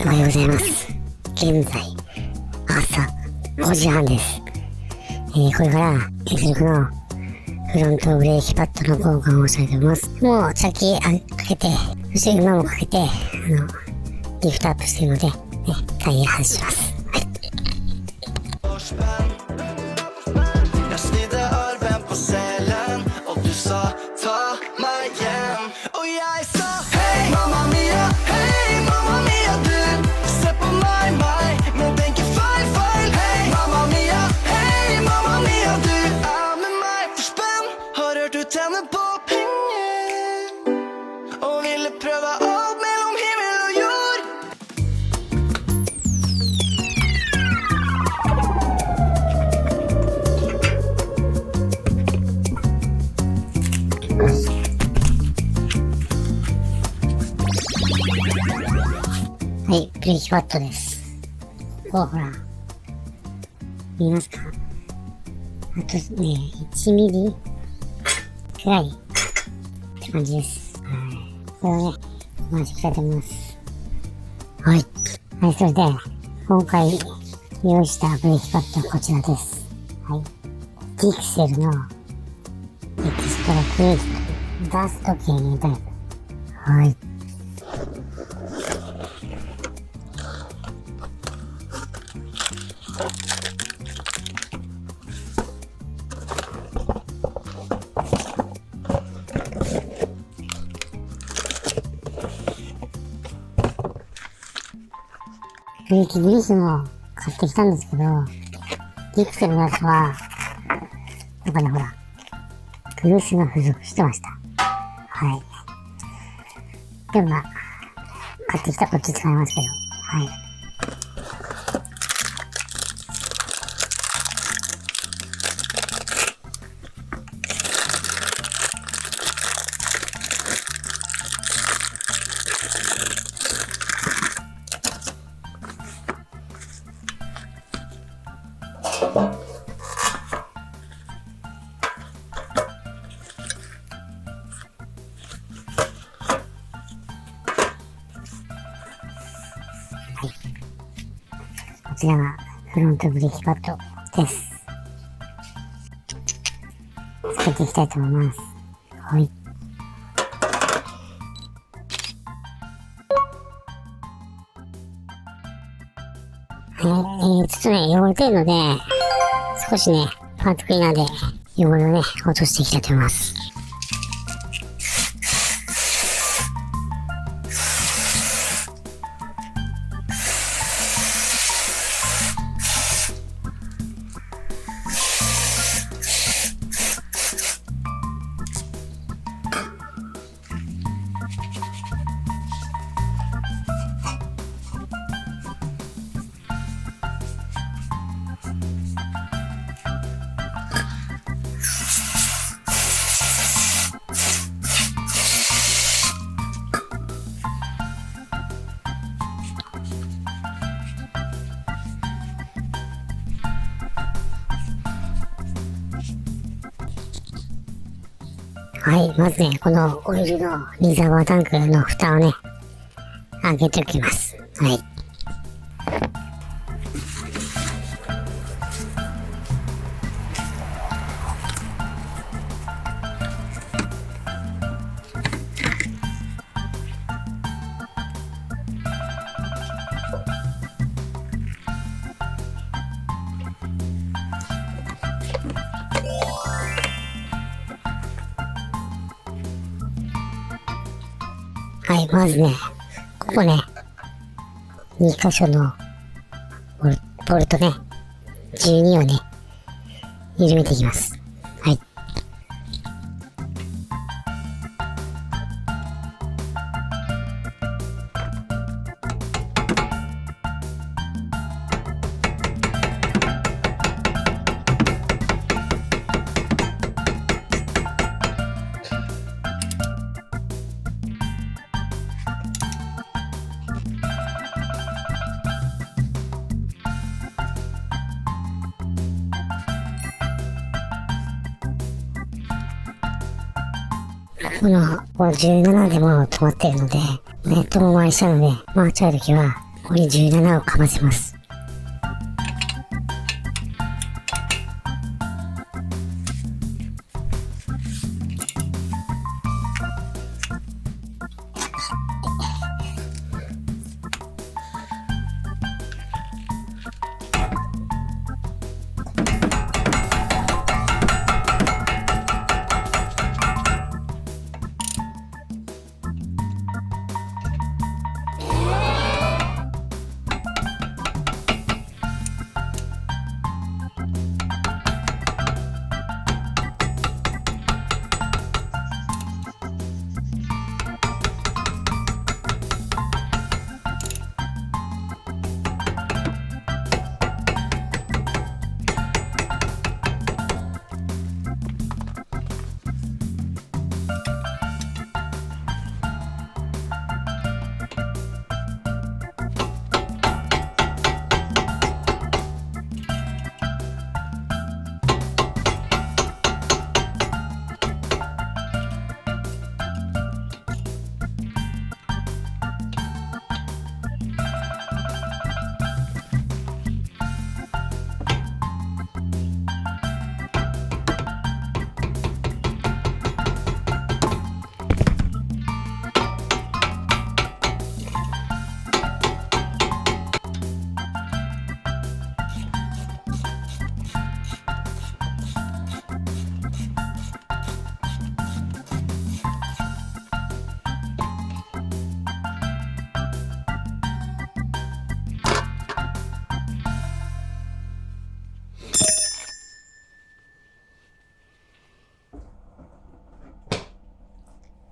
おはようございます。現在、朝5時半です。これから S6 のフロントブレーキパッドの交換をしたいと思います。もう先かけて、そして馬もかけて、リフトアップしているので、タイヤ外します。はい、ブレーキパッドです。ここほら、見えますか？あとね、1ミリくらいって感じです。はい。これをね、回していきたいと思います。はい。はい、それで、今回用意したブレーキパッドはこちらです。はい。ディクセルのエキストラクルーズダスト軽減タイプ。はい。ブレーキグリースも買ってきたんですけど、ディクセルのやつは、なんかね、ほら、グリースが付属してました。はい。でもまあ、買ってきたこっち使いますけど、はい。こちらがフロントブレーキパッドです。つけていきたいと思います。はい。ちょっとね、汚れてるので、少しね、パーツクリーナーで汚れをね、落としていきたいと思います。はい、まずね、このオイルのリザーバータンクの蓋をね、開けておきます。はい。はい、まずね、ここね、2箇所のボルトね、12をね、緩めていきます。はい。この17でも止まってるので、ネットも回しちゃうので、回っちゃうときは、残り17をかませます。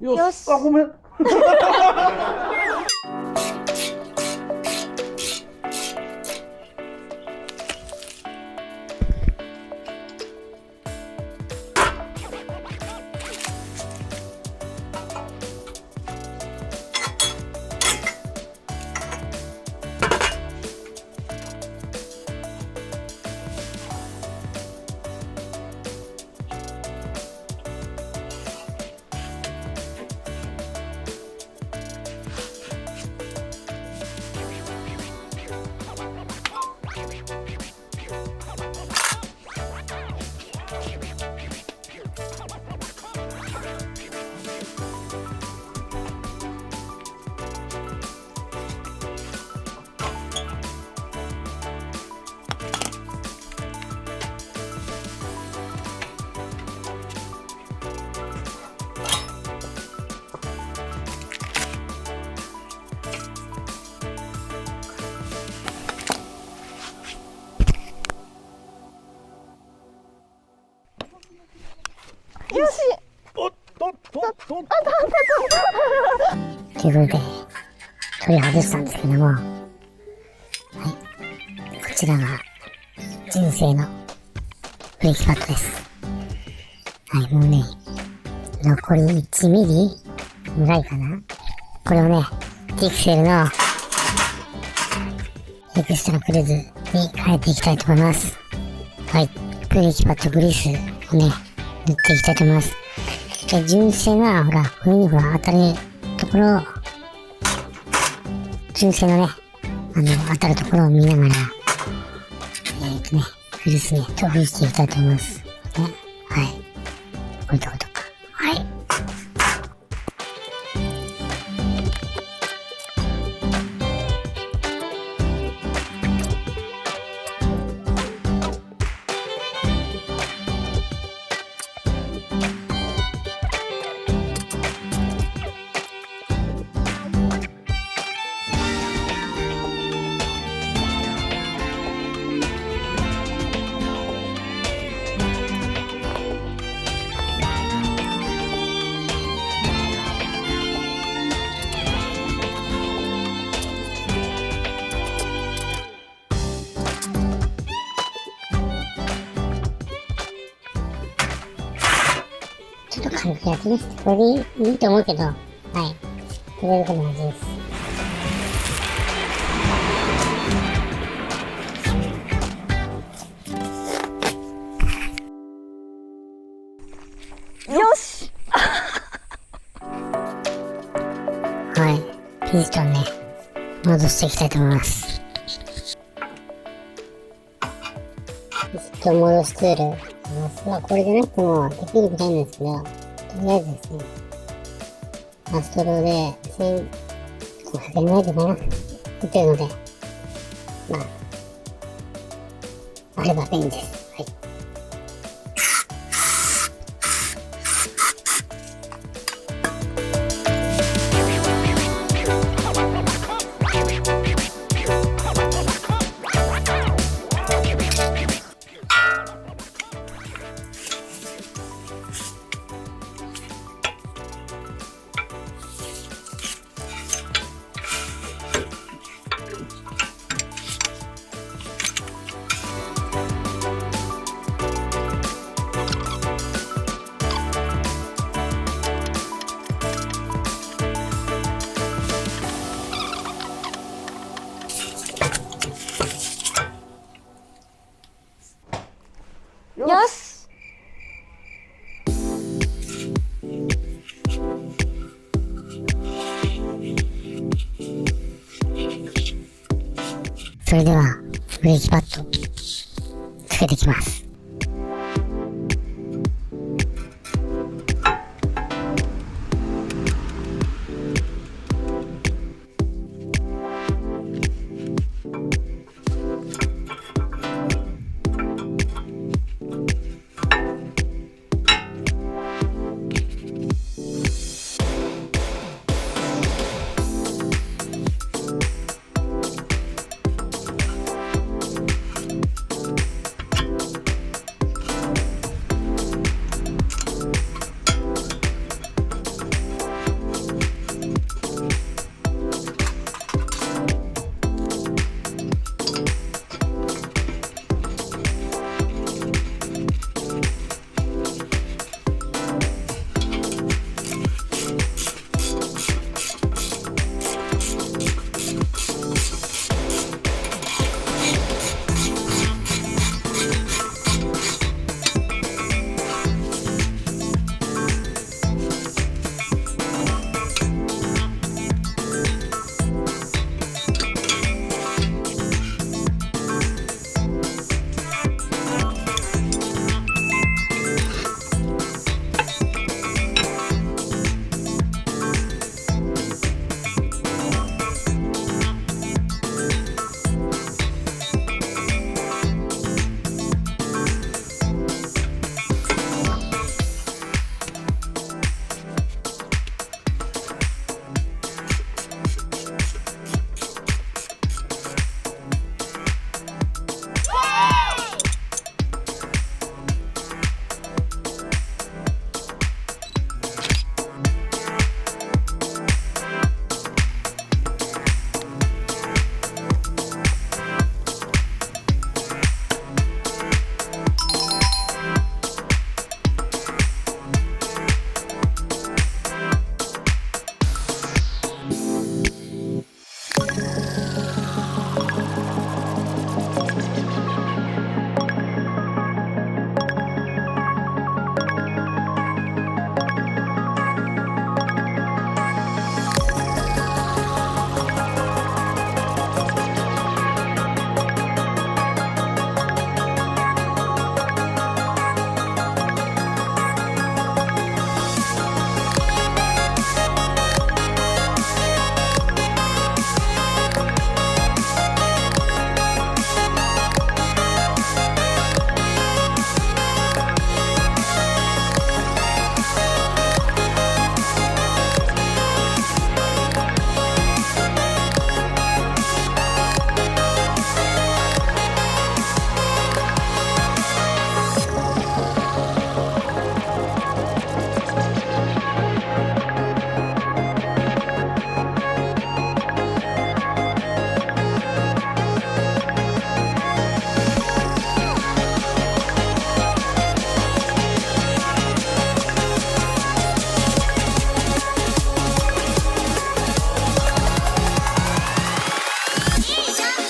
よし。あ、ごめん。よし。おっとっとっとっということで、取り外したんですけども、はい。こちらが、純正のブレーキパッドです。はい、もうね、残り1ミリぐらいかな。これをね、ディクセルのエクストラクルーズに変えていきたいと思います。はい、ブレーキパッドグリースをね、塗っていきたいと思います。で、純正が、ほら、上にほら、当たるところを、純正のね、当たるところを見ながら、グリースね、塗布していきたいと思います。ね、はい。こういうとことか。はい。ちょっと軽くやってみて、これでいいと思うけど、はい。これでこんな感じです。よし。はい。ピストンね、戻していきたいと思います。戻しツール。これでなくてもできるみたいなんですけど、とりあえずですね、ストローで1500円ぐらいでかな、売ってるので、あれば便利です。はい。よし。それではブレーキパッドつけていきます。